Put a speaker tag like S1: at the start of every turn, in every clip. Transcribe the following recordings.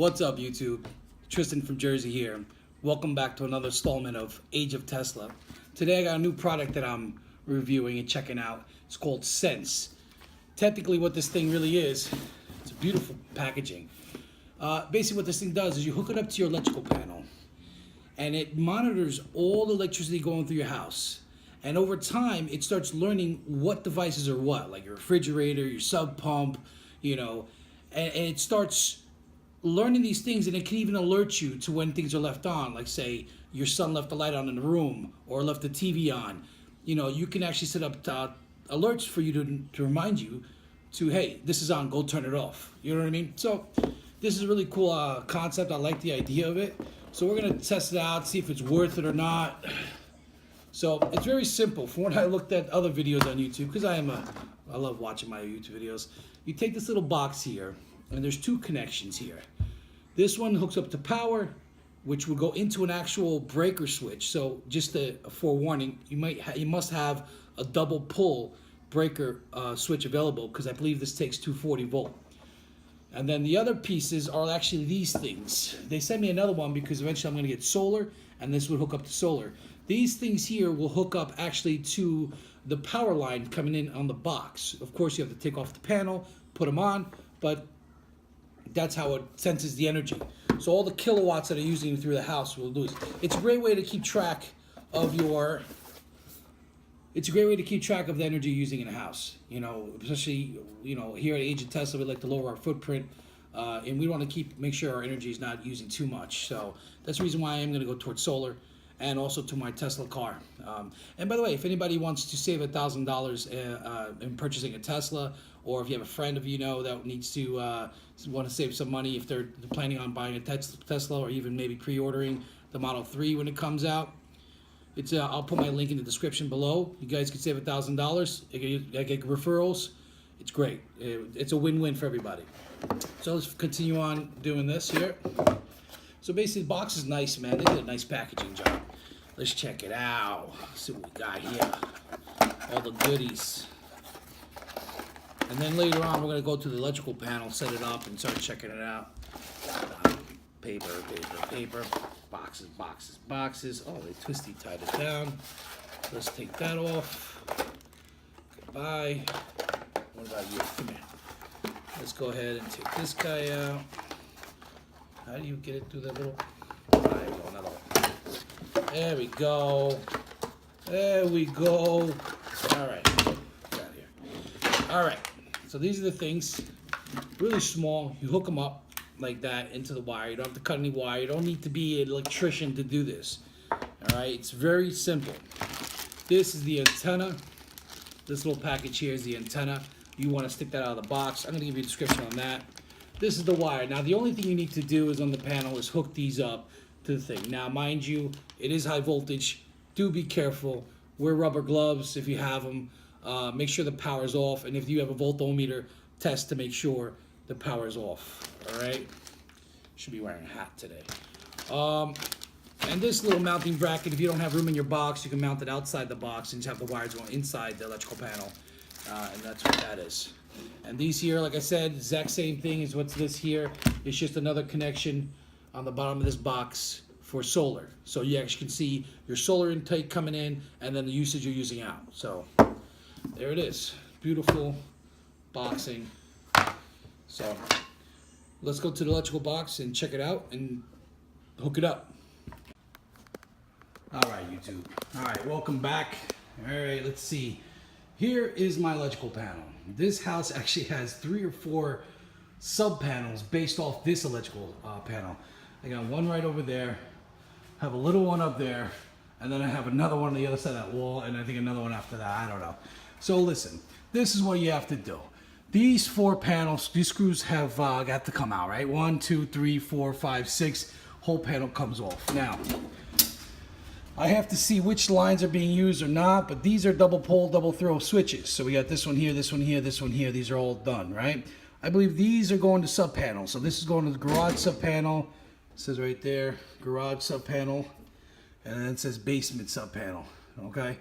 S1: What's up, YouTube? Tristan from Jersey here. Welcome back to another installment of Age of Tesla. Today I got a new product that I'm reviewing and checking out. It's called Sense. Technically what this thing really is, it's a beautiful packaging. Basically what this thing does is you hook it up to your electrical panel and it monitors all the electricity going through your house. And over time, it starts learning what devices are what, like your refrigerator, your sub pump, and it starts learning these things, and it can even alert you to when things are left on, like say your son left the light on in the room or left the TV on. You can actually set up alerts for you to remind you to, hey, this is on, go turn it off. You know what I mean? So this is a really cool concept. I like the idea of it. So we're gonna test it out, see if it's worth it or not. So it's very simple. From what I looked at other videos on YouTube, because I love watching my YouTube videos. You take this little box here, and there's two connections here. This one hooks up to power, which will go into an actual breaker switch. So just a forewarning, you must have a double pull breaker switch available, because I believe this takes 240 volt. And then the other pieces are actually these things. They sent me another one because eventually I'm going to get solar, and this would hook up to solar. These things here will hook up actually to the power line coming in on the box. Of course, you have to take off the panel, put them on, but that's how it senses the energy. So all the kilowatts that are using through the house will lose. It's a great way to keep track of the energy you're using in a house. Especially here at Age of Tesla, we like to lower our footprint, and we want to make sure our energy is not using too much. So that's the reason why I am going to go towards solar, and also to my Tesla car. And by the way, if anybody wants to save $1,000 in purchasing a Tesla, or if you have a friend of that needs to want to save some money, if they're planning on buying a Tesla, or even maybe pre-ordering the Model 3 when it comes out, it's I'll put my link in the description below. You guys can save $1,000. I get referrals. It's great. It's a win-win for everybody. So let's continue on doing this here. So basically, the box is nice, man. They did a nice packaging job. Let's check it out. See what we got here. All the goodies. And then later on, we're going to go to the electrical panel, set it up, and start checking it out. Paper. Boxes. Oh, they twisty tied it down. Let's take that off. Goodbye. What about you? Come here. Let's go ahead and take this guy out. How do you get it through that little... There we go, another one. There we go. All right. Get out of here. All right. So these are the things. Really small. You hook them up like that into the wire. You don't have to cut any wire. You don't need to be an electrician to do this. All right. It's very simple. This is the antenna. This little package here is the antenna. You want to stick that out of the box. I'm going to give you a description on that. This is the wire. Now, the only thing you need to do is on the panel is hook these up to the thing. Now, mind you, it is high voltage. Do be careful. Wear rubber gloves if you have them. Make sure the power is off. And if you have a voltometer, test to make sure the power is off. All right? Should be wearing a hat today. And this little mounting bracket, if you don't have room in your box, you can mount it outside the box and just have the wires going inside the electrical panel. And that's what that is. And these here, like I said, exact same thing as what's this here. It's just another connection on the bottom of this box for solar. So you actually can see your solar intake coming in and then the usage you're using out. So there it is. Beautiful boxing. So let's go to the electrical box and check it out and hook it up. All right, YouTube. All right, welcome back. All right, let's see. Here is my electrical panel. This house actually has 3 or 4 sub panels based off this electrical panel. I got one right over there, have a little one up there, and then I have another one on the other side of that wall, and I think another one after that. I don't know. So listen, this is what you have to do. These 4 panels, these screws have got to come out, right? 1, 2, 3, 4, 5, 6. Whole panel comes off. Now, I have to see which lines are being used or not, but these are double pole, double throw switches. So we got this one here, this one here, this one here. These are all done, right? I believe these are going to sub panels. So this is going to the garage sub panel. It says right there, garage sub panel. And then it says basement sub panel, okay?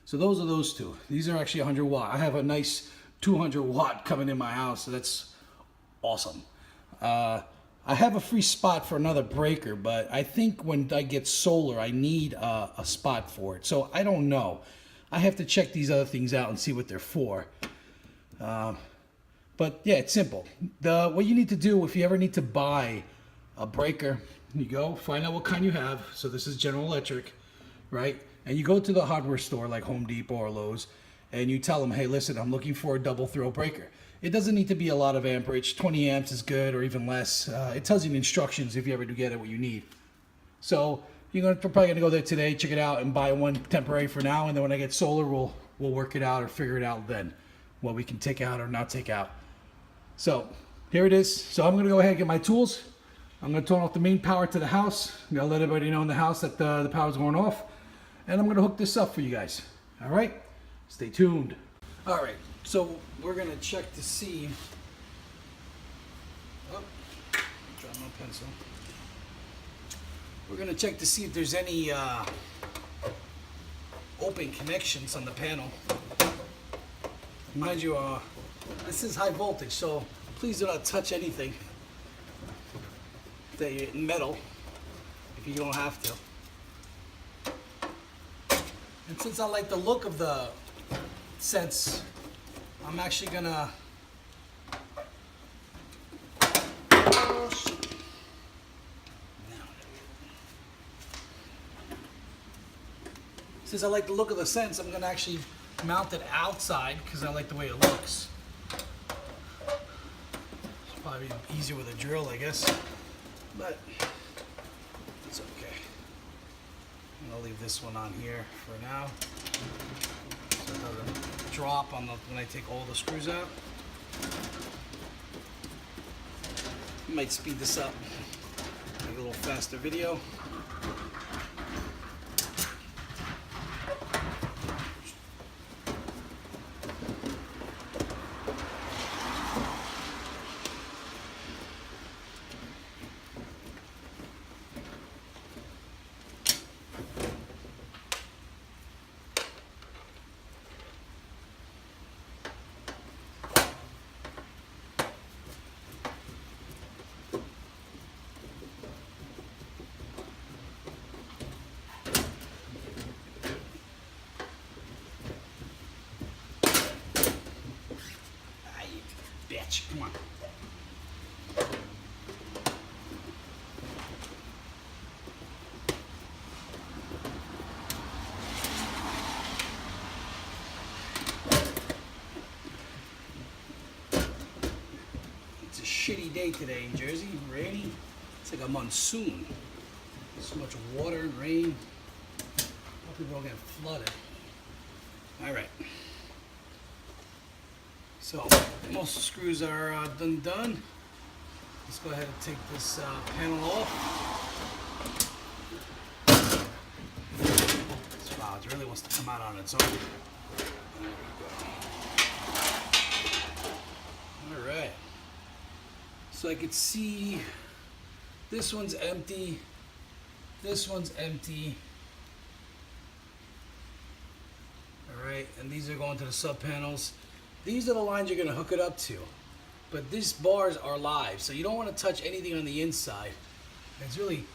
S1: So those are those two. These are actually 100 watt. I have a nice 200 watt coming in my house, so that's awesome. I have a free spot for another breaker, but I think when I get solar, I need a spot for it. So I don't know. I have to check these other things out and see what they're for. But yeah, it's simple. What you need to do if you ever need to buy a breaker, you go find out what kind you have. So this is General Electric, right? And you go to the hardware store like Home Depot or Lowe's, and you tell them, hey, listen, I'm looking for a double throw breaker. It doesn't need to be a lot of amperage. 20 amps is good, or even less. It tells you in the instructions if you ever do get it what you need. So you're probably gonna go there today, check it out, and buy one temporary for now. And then when I get solar, we'll work it out or figure it out then, what we can take out or not take out. So here it is. So I'm gonna go ahead and get my tools. I'm gonna turn off the main power to the house. I'm gonna let everybody know in the house that the power's going off, and I'm gonna hook this up for you guys. All right, stay tuned. All right, so we're gonna check to see. Oh, dropped my pencil. We're gonna check to see if there's any open connections on the panel. Mind you, this is high voltage, so please do not touch anything that metal if you don't have to. And since I like the look of the Sense, I'm actually gonna since I like the look of the Sense, I'm gonna actually mount it outside because I like the way it looks. It's probably easier with a drill, I guess, but it's okay. I'm gonna leave this one on here for now, so it doesn't drop on when I take all the screws out. Might speed this up, make a little faster video. Come on. It's a shitty day today in Jersey, rainy. It's like a monsoon. So much water and rain. People are getting flooded. All right. So most of the screws are done. Let's go ahead and take this panel off. This valve really wants to come out on its own. There we go. All right. So I could see this one's empty. This one's empty. All right, and these are going to the sub panels. These are the lines you're going to hook it up to, but these bars are live, so you don't want to touch anything on the inside. It's really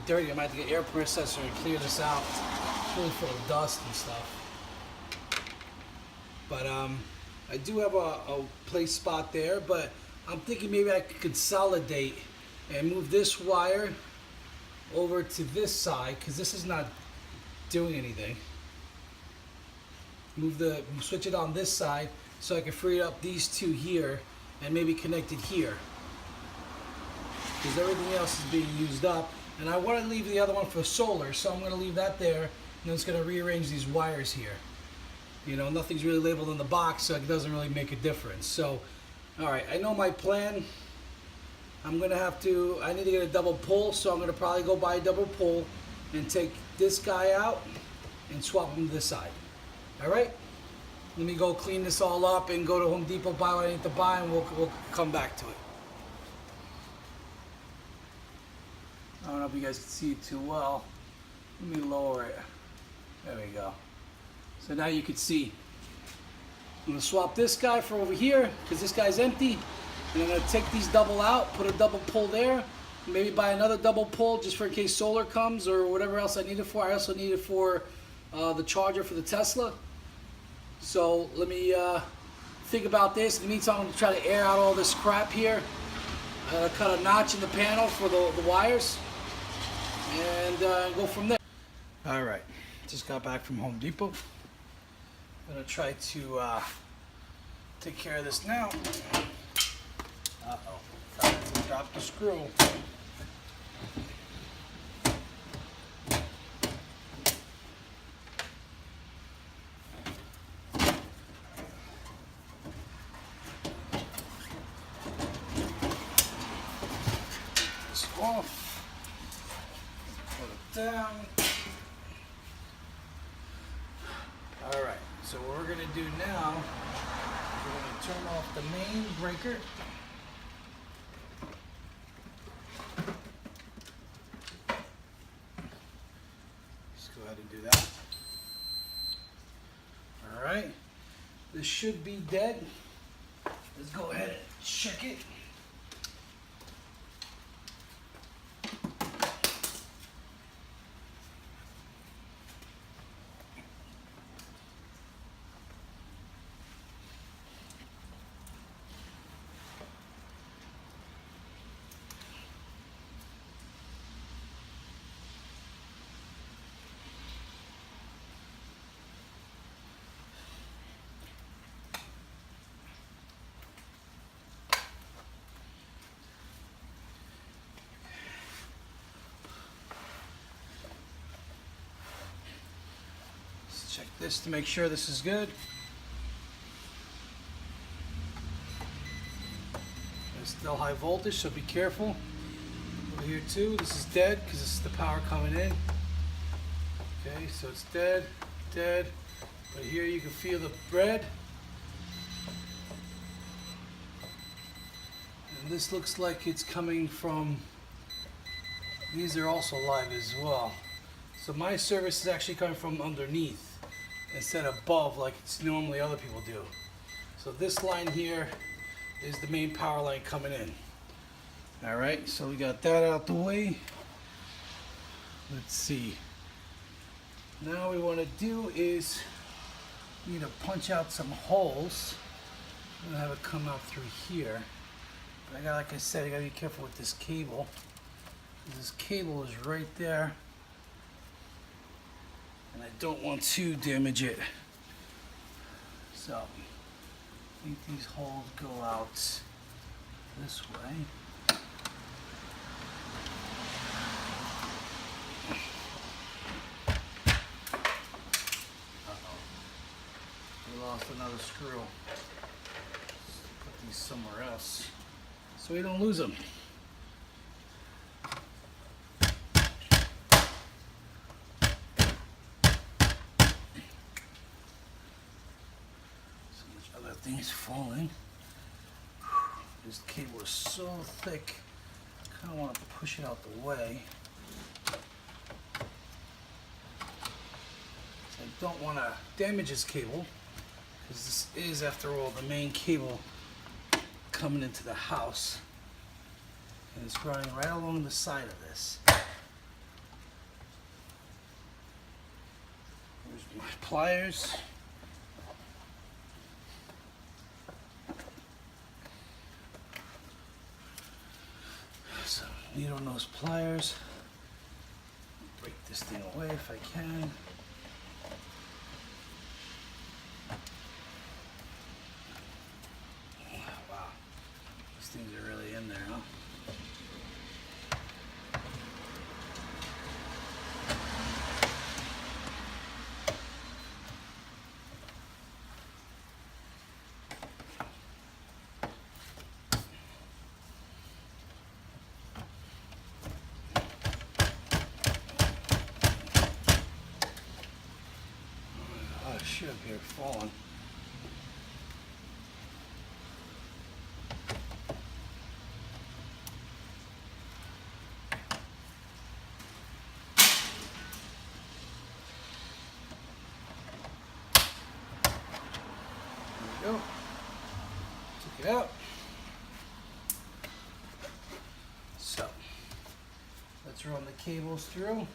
S1: dirty. I might have to get air processor and clear this out. It's really full of dust and stuff. But I do have a place spot there, but I'm thinking maybe I could consolidate and move this wire over to this side, because this is not doing anything. Switch it on this side so I can free up these two here and maybe connect it here, because everything else is being used up, and I want to leave the other one for solar, so I'm going to leave that there, and then it's going to rearrange these wires here. You know, nothing's really labeled in the box, so it doesn't really make a difference. So alright, I know my plan. I need to get a double pull, so I'm going to probably go buy a double pull and take this guy out and swap him to this side. Alright, let me go clean this all up and go to Home Depot, buy what I need to buy, and we'll come back to it. I don't know if you guys can see it too well. Let me lower it. There we go. So now you can see. I'm going to swap this guy for over here, because this guy's empty, And I'm going to take these double out, put a double pull there, maybe buy another double pull just for in case solar comes or whatever else I need it for. I also need it for the charger for the Tesla. So let me think about this. In the meantime, I'm going to try to air out all this crap here. Cut a notch in the panel for the wires and go from there. All right, just got back from Home Depot. I'm going to try to take care of this now. Uh-oh, drop the screw. This off. Put it down. All right, so what we're gonna do now, we're gonna turn off the main breaker. Just go ahead and do that. All right, this should be dead. Let's go ahead and check it. Check this to make sure this is good. It's still high voltage, so be careful. Over here too, this is dead because this is the power coming in. Okay, so it's dead, dead. But here you can feel the red. And this looks like it's coming from, these are also live as well. So my service is actually coming from underneath instead of above like it's normally other people do. So this line here is the main power line coming in. All right, so we got that out the way. Let's see. Now what we want to do is we need to punch out some holes. I'm gonna have it come out through here. But I got, like I said, I gotta be careful with this cable. This cable is right there. And I don't want to damage it. So, I think these holes go out this way. Uh-oh. We lost another screw. Let's put these somewhere else so we don't lose them. Things falling. This cable is so thick, I kind of want to push it out the way. I don't want to damage this cable because this is, after all, the main cable coming into the house, and it's running right along the side of this. There's my pliers. So, needle nose pliers. Break this thing away if I can. Wow, these things are really in there, huh? Shit up here falling. There we go. Took it out. Just run the cables through.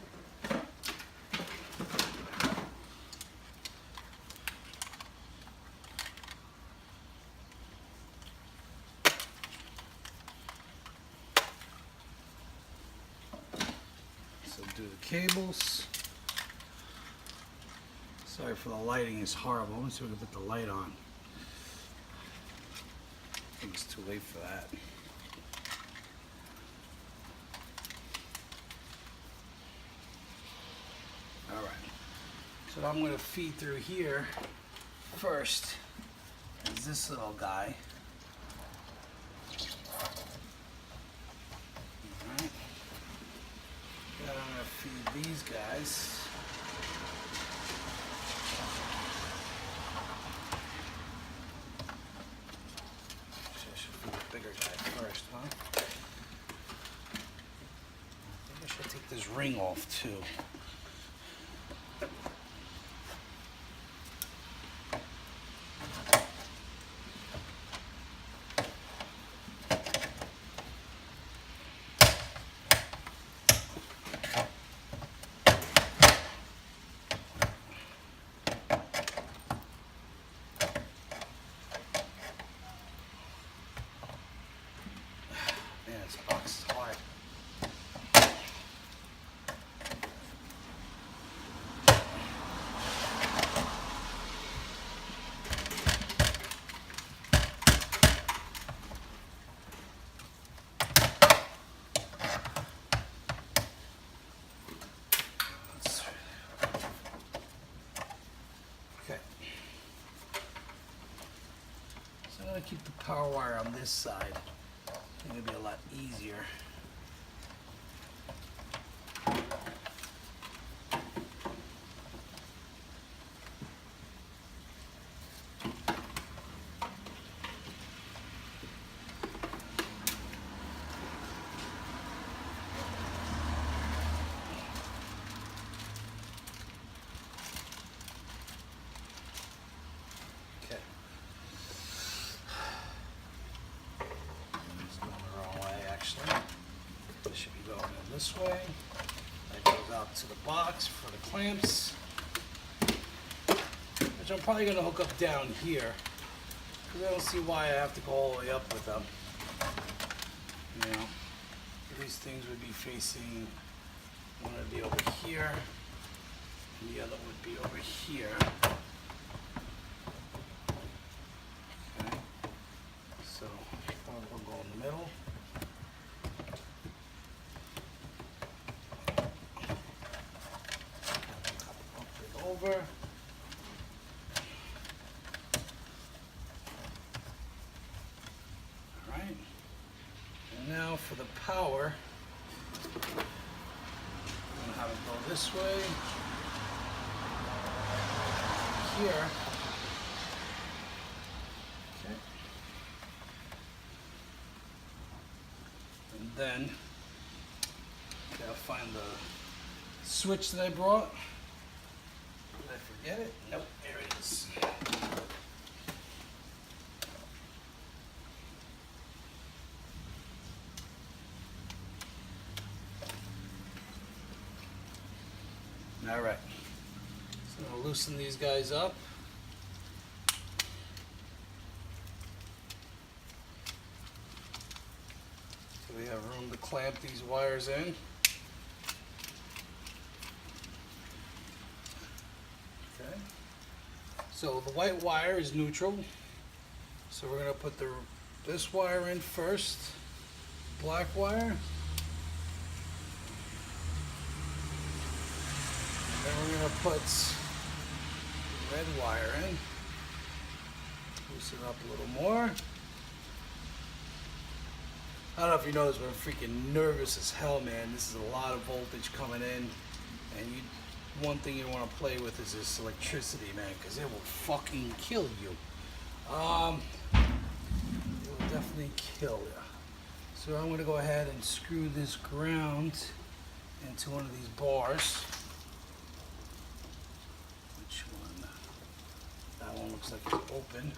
S1: So do the cables. Sorry for the lighting, it's horrible. Let me see if we can put the light on. I think it's too late for that. Alright, so I'm going to feed through here first is this little guy. Alright, then I'm going to feed these guys. Actually, I should feed the bigger guy first, huh? I think I should take this ring off too. Man, this box is hard. Okay. So I'm going to keep the power wire on this side. I think it'll be a lot easier. Okay. It's going the wrong way, actually. This should be going in this way. That goes out to the box for the clamps, which I'm probably going to hook up down here, because I don't see why I have to go all the way up with them. You know, these things would be facing, one would be over here, and the other would be over here. Okay, so one will go in the middle. Up and over. All right. And now for the power, I'm going to have it go this way, here. Okay. And then, gotta find the switch that I brought. Did I forget it? Nope, there it is. All right, so I'm gonna loosen these guys up. So we have room to clamp these wires in. Okay. So the white wire is neutral. So we're gonna put this wire in first, black wire. Then we're going to put red wire in, loosen up a little more. I don't know if you noticed, but I'm freaking nervous as hell, man. This is a lot of voltage coming in, and one thing you want to play with is this electricity, man, because it will fucking kill you. It will definitely kill you. So I'm going to go ahead and screw this ground into one of these bars. That one looks like it's open.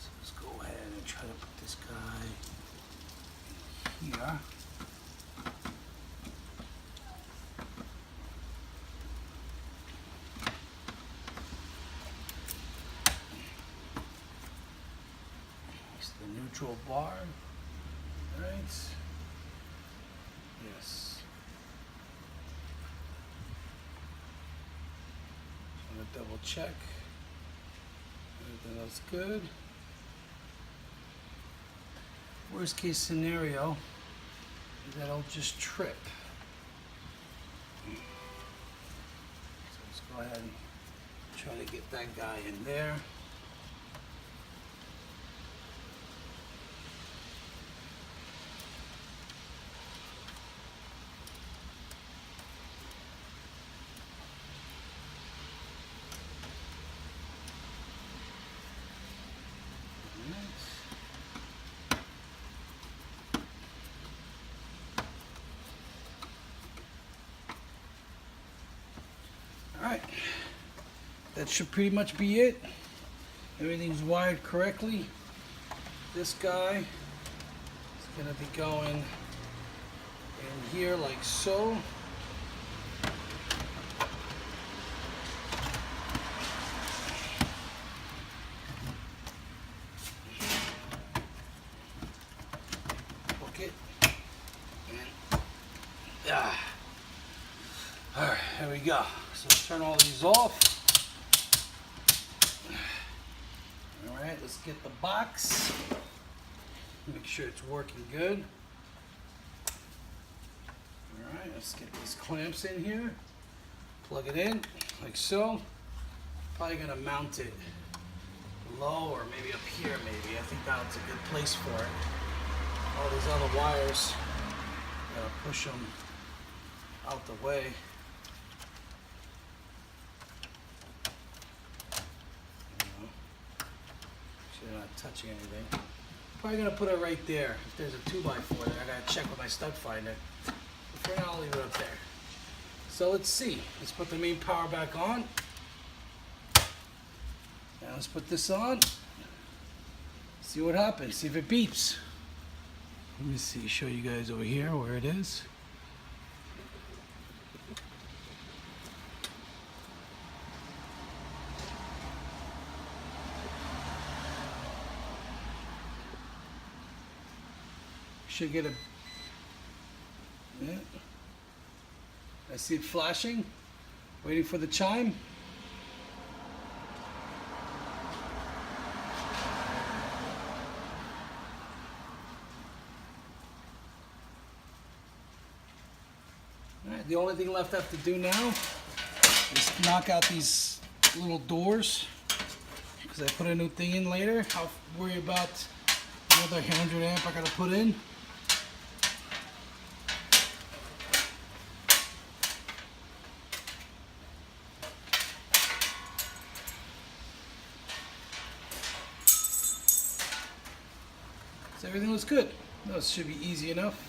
S1: So let's go ahead and try to put this guy in here. neutral bar. Right. Yes. I'm gonna double check. Everything looks good. Worst case scenario is that I'll just trip. So let's go ahead and try to get that guy in there. Alright, that should pretty much be it. Everything's wired correctly. This guy is going to be going in here like so. Hook it. Alright, there we go. So let's turn all these off. Alright, let's get the box. Make sure it's working good. Alright, let's get these clamps in here. Plug it in, like so. Probably gonna mount it low or maybe up here maybe. I think that's a good place for it. All these other wires, gotta push them out the way. They're not touching anything. Probably gonna put it right there. If there's a 2x4 there, I gotta check with my stud finder. But for now, I'll leave it up there. So let's see. Let's put the main power back on. Now let's put this on. See what happens. See if it beeps. Let me see. Show you guys over here where it is. Should get a, yeah. I see it flashing, waiting for the chime. All right, the only thing left I have to do now is knock out these little doors because I put a new thing in later. I'll worry about another 100 amp I gotta put in. So everything looks good. This should be easy enough.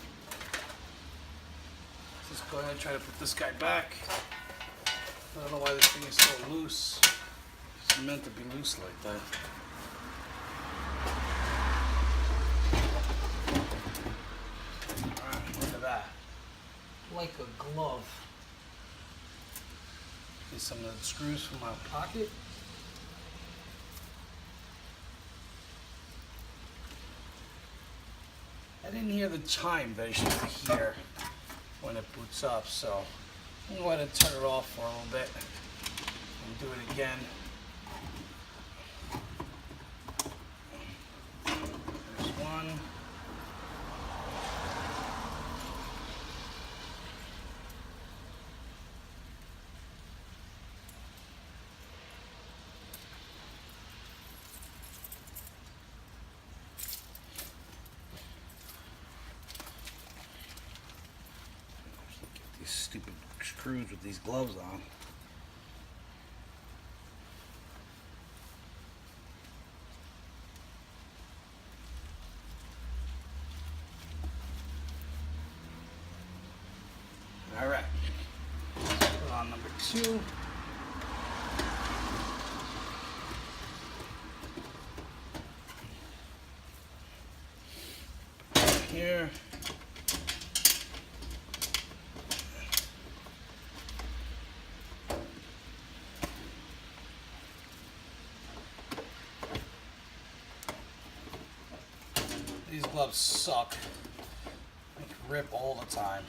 S1: Let's just go ahead and try to put this guy back. I don't know why this thing is so loose. It's meant to be loose like that. Alright, look at that. Like a glove. Get some of the screws from my pocket. I didn't hear the chime that I should hear when it boots up, so I'm going to go ahead and turn it off for a little bit and do it again. There's one. These stupid screws with these gloves on. All right, put on number 2. Here. gloves suck. They rip all the time.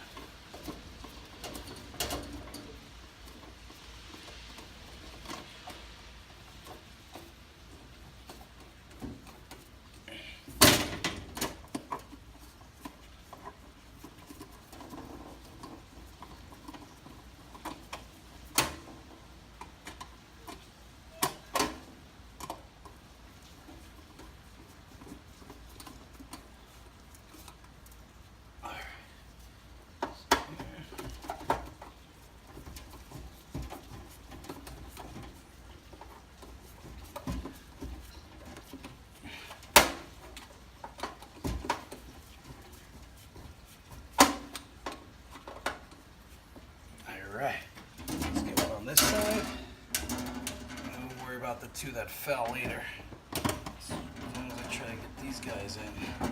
S1: Alright, let's get one on this side. Don't worry about the two that fell later. As long as I try to get these guys in.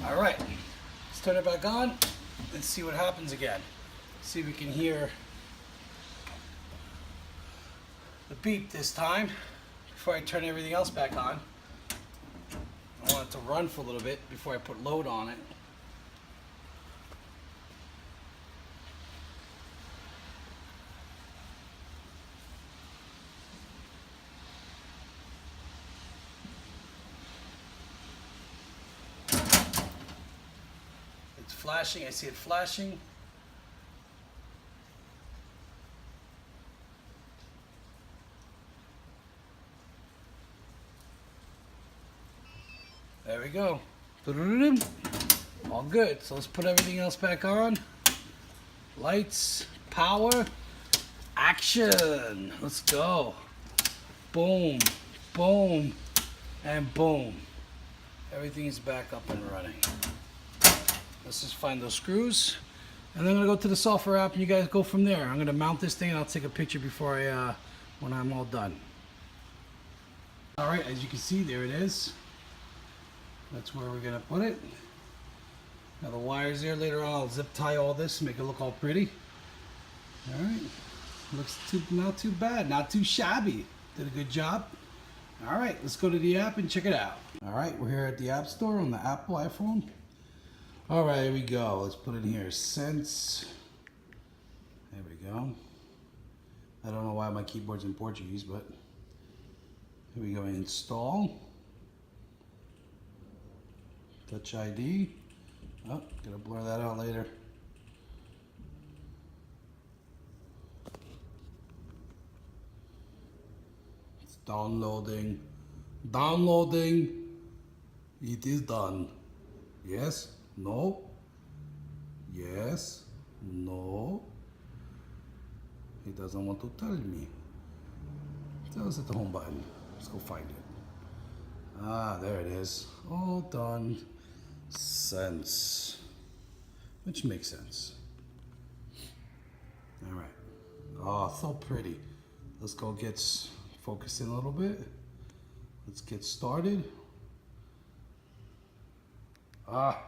S1: All right, let's turn it back on and see what happens again. See if we can hear the beep this time before I turn everything else back on. I want it to run for a little bit before I put load on it. It's flashing, I see it flashing. There we go. All good. So let's put everything else back on. Lights, power, action. Let's go. Boom, boom, and boom. Everything is back up and running. Let's just find those screws. And then I'm gonna go to the software app and you guys go from there. I'm gonna mount this thing and I'll take a picture before when I'm all done. All right, as you can see, there it is. That's where we're gonna put it. Now the wires there, later on I'll zip tie all this, make it look all pretty. All right, looks not too bad, not too shabby. Did a good job. All right, let's go to the app and check it out. All right, we're here at the App Store on the Apple iPhone. All right, here we go. Let's put in here, Sense. There we go. I don't know why my keyboard's in Portuguese, but here we go, install. Touch ID. Oh, gotta blur that out later. It's downloading. Downloading. It is done. Yes. No. Yes. No. He doesn't want to tell me. Tell us at the home button. Let's go find it. Ah, there it is. All done. Sense. Which makes sense. All right. Oh, so pretty. Let's go get focused in a little bit. Let's get started. Ah,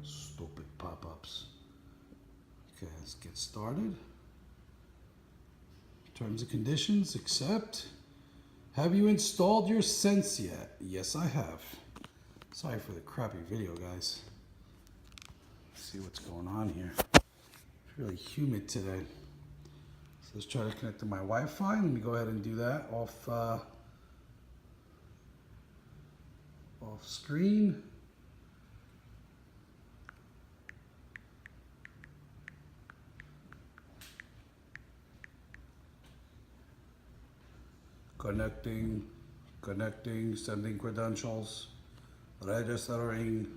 S1: stupid pop-ups. Okay, let's get started. Terms and conditions, accept. Have you installed your Sense yet? Yes, I have. Sorry for the crappy video, guys. Let's see what's going on here. It's really humid today. So let's try to connect to my Wi-Fi. Let me go ahead and do that off screen. Connecting, sending credentials, registering.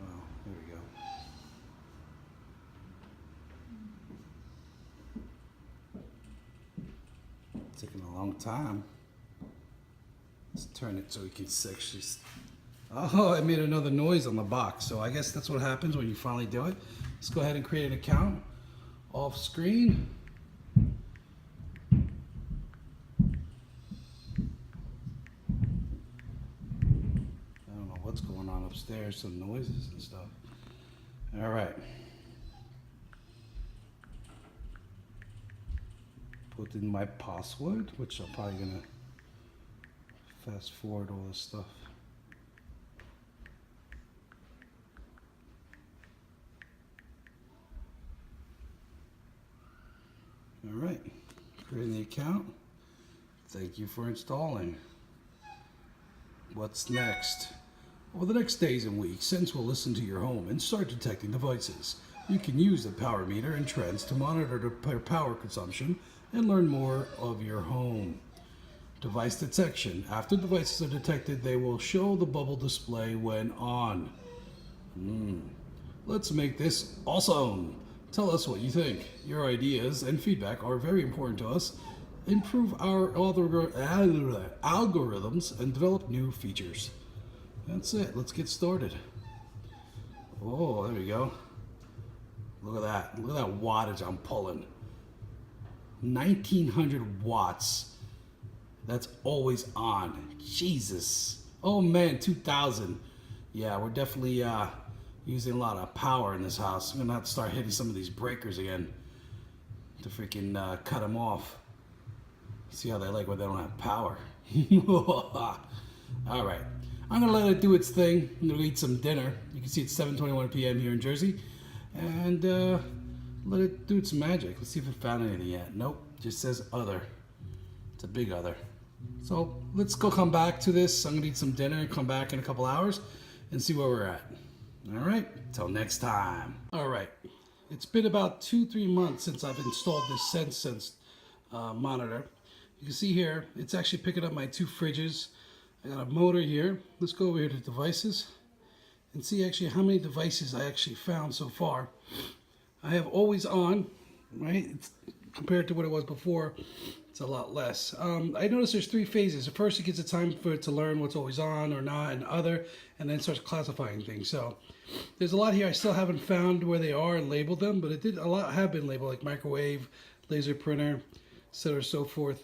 S1: Oh, here we go. taking a long time. Let's turn it so we can actually. Oh, I made another noise on the box. So I guess that's what happens when you finally do it. Let's go ahead and create an account off screen. I don't know what's going on upstairs, some noises and stuff. All right. Put in my password, which I'm probably gonna fast forward all this stuff. All right, creating the account. Thank you for installing. What's next? Over the next days and weeks, Sense will listen to your home and start detecting devices. You can use the power meter and trends to monitor the power consumption and learn more of your home. Device detection. After devices are detected, they will show the bubble display when on. Let's make this awesome. Tell us what you think. Your ideas and feedback are very important to us. Improve our algorithms and develop new features. That's it. Let's get started. Oh, there we go. Look at that. Look at that wattage I'm pulling. 1900 watts. That's always on. Jesus. Oh man, 2000. Yeah, we're definitely using a lot of power in this house. I'm gonna have to start hitting some of these breakers again to freaking cut them off. See how they like when they don't have power. All right, I'm gonna let it do its thing. I'm gonna eat some dinner. You can see it's 7:21 p.m. here in Jersey, and let it do its magic. Let's see if it found anything yet. Nope, just says other. It's a big other. So let's go come back to this. I'm gonna eat some dinner and come back in a couple hours and see where we're at. All right, till next time. All right, it's been about 2-3 months since I've installed this Sense monitor. You can see here, it's actually picking up my 2 fridges. I got a motor here. Let's go over here to devices and see actually how many devices I actually found so far. I have always on, right? It's, compared to what it was before, it's a lot less. I noticed there's 3 phases. At first, it gets a time for it to learn what's always on or not and other, and then starts classifying things. So there's a lot here I still haven't found where they are and labeled them, but a lot have been labeled, like microwave, laser printer, etc. so forth.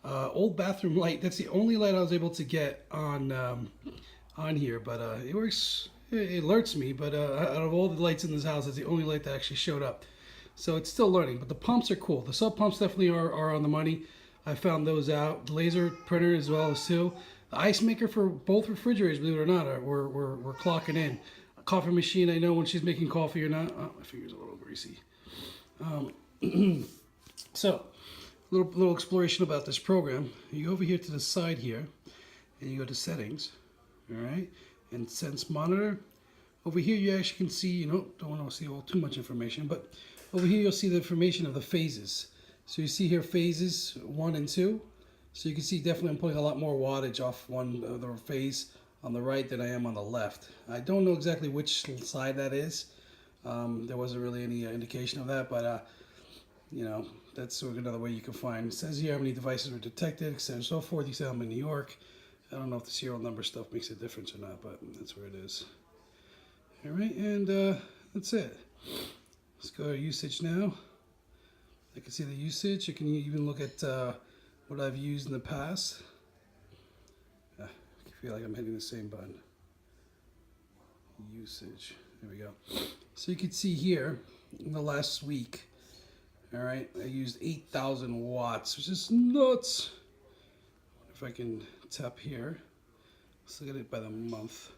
S1: Old bathroom light. That's the only light I was able to get on here, but it works. It alerts me, but out of all the lights in this house, it's the only light that actually showed up. So it's still learning, but the pumps are cool. The sub pumps definitely are on the money. I found those out. The laser printer as well as too. The ice maker for both refrigerators, believe it or not, we're clocking in. A coffee machine, I know when she's making coffee or not. Oh, my finger's a little greasy. So, little exploration about this program. You go over here to the side here, and you go to settings, all right, and Sense monitor. Over here, you actually can see, don't want to see all too much information, but over here you'll see the information of the phases. So you see here phases 1 and 2. So you can see definitely I'm putting a lot more wattage off one of the phase on the right than I am on the left. I don't know exactly which side that is. There wasn't really any indication of that, but that's sort of another way you can find. It says here how many devices were detected, etc. and so forth. You see I'm in New York. I don't know if the serial number stuff makes a difference or not, but that's where it is. All right, and that's it. Let's go to usage now. I can see the usage. You can even look at what I've used in the past. I feel like I'm hitting the same button. Usage. There we go. So you can see here in the last week, all right, I used 8,000 watts, which is nuts. If I can tap here, let's look at it by the month.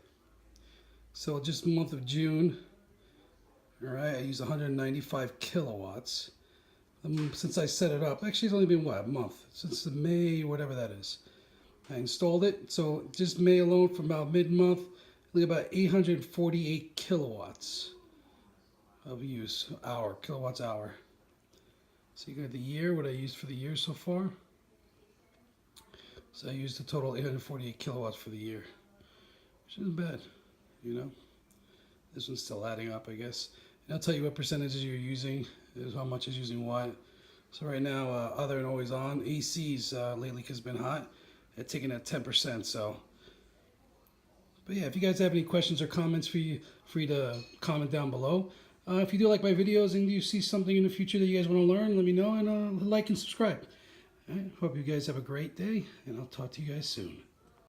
S1: So just the month of June, all right, I used 195 kilowatts. Since I set it up, actually it's only been what, a month, since the May, whatever that is. I installed it, so just May alone from about mid-month, look about 848 kilowatts of use, kilowatts hour. So you got the year, what I used for the year so far. So I used a total 848 kilowatts for the year, which isn't bad, This one's still adding up, I guess. And I'll tell you what percentages you're using, is how much is using what. So right now, other and always on, AC's lately has been hot. It's taking at 10%. So, but yeah, if you guys have any questions or comments, free to comment down below. If you do like my videos and you see something in the future that you guys want to learn, let me know, and like and subscribe. All right, hope you guys have a great day, and I'll talk to you guys soon.